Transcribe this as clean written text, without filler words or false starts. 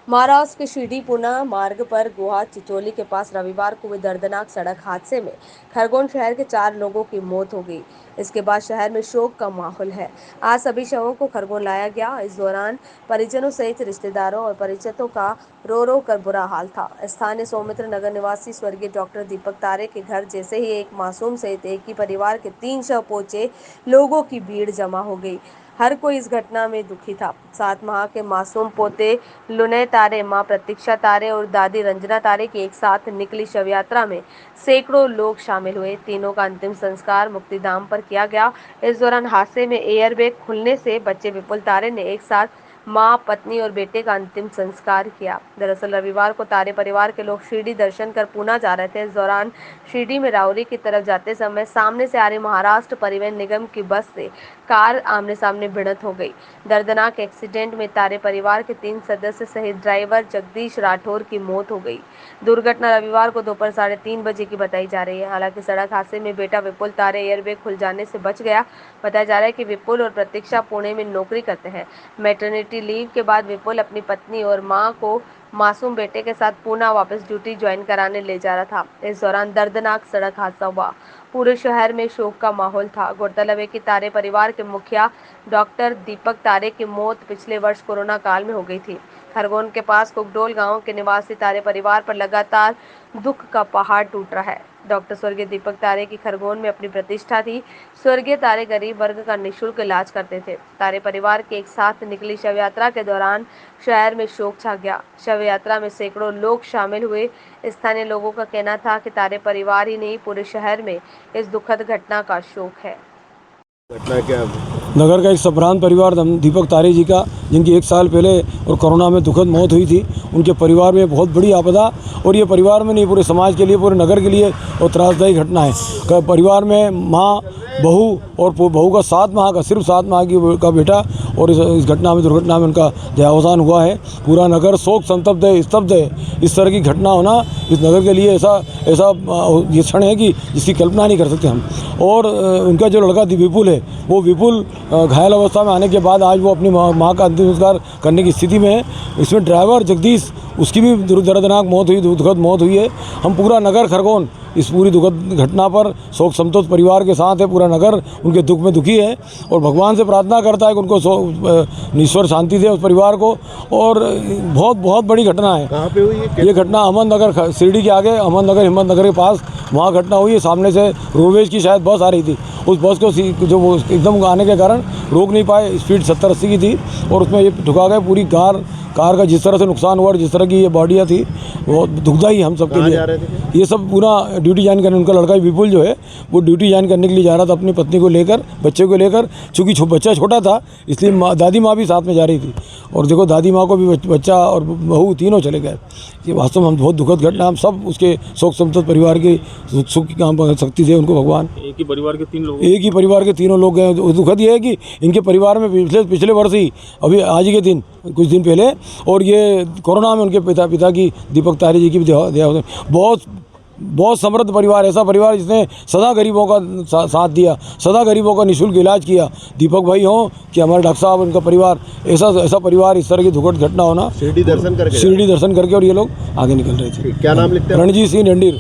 महाराष्ट्र के शिरडी पुणे मार्ग पर गोहा चिचोली के पास रविवार को हुए दर्दनाक सड़क हादसे में खरगोन शहर के 4 लोगों की मौत हो गई। इसके बाद शहर में शोक का माहौल है। आज सभी शवों को खरगोन लाया गया। इस दौरान परिजनों सहित रिश्तेदारों और परिचितों का रो रो कर बुरा हाल था। स्थानीय सौमित्र नगर निवासी स्वर्गीय डॉक्टर दीपक तारे के घर जैसे ही एक मासूम सहित एक ही परिवार के 3 शव पहुंचे, लोगों की भीड़ जमा हो गई। हर कोई इस घटना में दुखी था। 7 माह के मासूम पोते लुनय तारे, मां प्रतीक्षा तारे और दादी रंजना तारे की एक साथ निकली शव यात्रा में सैकड़ों लोग शामिल हुए। तीनों का अंतिम संस्कार मुक्तिधाम पर किया गया। इस दौरान हादसे में एयरबैग खुलने से बचे विपुल तारे ने एक साथ मां, पत्नी और बेटे का अंतिम संस्कार किया। दरअसल रविवार को तारे परिवार के लोग शिरडी दर्शन कर पूना जा रहे थे। इस दौरान शिरडी में राउरी की तरफ जाते समय सामने से आ रही महाराष्ट्र परिवहन निगम की बस से कार आमने सामने भिड़ंत हो गई। दर्दनाक एक्सीडेंट में तारे परिवार के 3 सदस्य सहित ड्राइवर जगदीश राठौर की मौत हो गई। दुर्घटना रविवार को दोपहर 3:30 बजे की बताई जा रही है। हालांकि सड़क हादसे में बेटा विपुल तारे एयरबैग खुल जाने से बच गया। बताया जा रहा है कि विपुल और प्रतीक्षा पुणे में नौकरी करते हैं। मैटरनिटी लीव के बाद विपुल अपनी पत्नी और मां को मासूम बेटे के साथ पूना वापस ड्यूटी ज्वाइन कराने ले जा रहा था। इस दौरान दर्दनाक सड़क हादसा हुआ। पूरे शहर में शोक का माहौल था। गौरतलब है कि तारे परिवार के मुखिया डॉक्टर दीपक तारे की मौत पिछले वर्ष कोरोना काल में हो गई थी। खरगोन के पास कुकडोल गांव के निवासी तारे परिवार पर लगातार दुख का पहाड़ टूट रहा है। डॉक्टर स्वर्गीय दीपक तारे की खरगोन में अपनी प्रतिष्ठा थी। स्वर्गीय तारे गरीब वर्ग का निःशुल्क इलाज करते थे। तारे परिवार के एक साथ निकली शव यात्रा के दौरान शहर में शोक छा गया। शव यात्रा में सैकड़ों लोग शामिल हुए। स्थानीय लोगों का कहना था कि तारे परिवार ही नहीं, पूरे शहर में इस दुखद घटना का शोक है। घटना क्या? नगर का एक संभ्रांत परिवार दीपक तारे जी का, जिनकी 1 साल पहले और कोरोना में दुखद मौत हुई थी, उनके परिवार में बहुत बड़ी आपदा, और ये परिवार में नहीं पूरे समाज के लिए, पूरे नगर के लिए और त्रासदायी घटना है। परिवार में माँ, बहू और बहू का 7 माह का, सिर्फ 7 माह का बेटा, और इस घटना में, दुर्घटना में उनका देहावसान हुआ है। पूरा नगर शोक संतप्त है, स्तब्ध है। इस तरह की घटना होना इस नगर के लिए ऐसा ये क्षण है कि जिसकी कल्पना नहीं कर सकते हम। और उनका जो लड़का विपुल है, वो विपुल घायल अवस्था में आने के बाद आज वो अपनी माँ का अंतिम संस्कार करने की स्थिति में है। इसमें ड्राइवर जगदीश, उसकी भी दर्दनाक मौत हुई, दुखद मौत हुई है। हम पूरा नगर खरगोन इस पूरी दुखद घटना पर शोक संतप्त परिवार के साथ है। पूरा नगर उनके दुख में दुखी है और भगवान से प्रार्थना करता है कि उनको ईश्वर शांति दे उस परिवार को। और बहुत बड़ी घटना है। कहाँ पे हुई है ये घटना? अहमदनगर, शिरडी के आगे अहमदनगर, हिम्मतनगर के पास वहाँ घटना हुई है। सामने से रोडवेज की शायद बस आ रही थी। उस बस को जो वो एकदम आने के कारण रोक नहीं पाए। स्पीड 70-80 की थी और उसमें ये ठुका गए। पूरी कार का जिस तरह से नुकसान हुआ और जिस तरह की ये बॉडियाँ थी, वो दुखदाई हम सबके लिए। ये सब पूरा ड्यूटी ज्वाइन करने, उनका लड़का विपुल जो है वो ड्यूटी ज्वाइन करने के लिए जा रहा था अपनी पत्नी को लेकर, बच्चे को लेकर। चूँकि बच्चा छोटा था इसलिए दादी माँ भी साथ में जा रही थी। और देखो, दादी माँ को भी बच्चा और बहू तीनों चले गए। ये वास्तव में हम बहुत दुखद घटना। हम सब उसके शोक संतप्त परिवार के सुख की काम कर सकती थे उनको भगवान। एक ही परिवार के 3 लोग, एक ही परिवार के 3 लोग गए। दुखद ये है कि इनके परिवार में पिछले वर्ष ही, अभी आज के दिन, कुछ दिन पहले, और ये कोरोना में उनके पिता की, दीपक तारे जी की भी बहुत समृद्ध परिवार, ऐसा परिवार जिसने सदा गरीबों का साथ दिया, सदा गरीबों का निःशुल्क इलाज किया। दीपक भाई हों कि हमारे डॉक्टर साहब, उनका परिवार, ऐसा परिवार, इस तरह की दुखद घटना होना। शिरडी दर्शन करके और ये लोग आगे निकल रहे थे। क्या नाम लिखते हैं? रणजीत सिंह रणधीर।